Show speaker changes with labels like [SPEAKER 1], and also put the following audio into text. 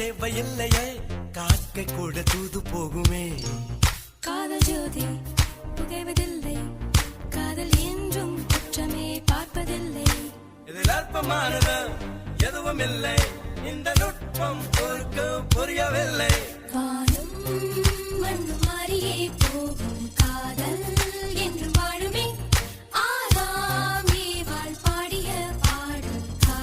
[SPEAKER 1] தேவையில்லையே காக்கை கூட தூது போகுமே.
[SPEAKER 2] காதல் ஜோதி புகைவதில்லை, காதல் என்றும் குற்றமே பார்ப்பதில்லை.
[SPEAKER 1] இதில் அற்பமானது எதுவும் இல்லை, இந்த நுட்பம் பொறுக்க புரியவில்லை.
[SPEAKER 2] வானும் மண்ணும் மாறியே போகும், காதல் என்று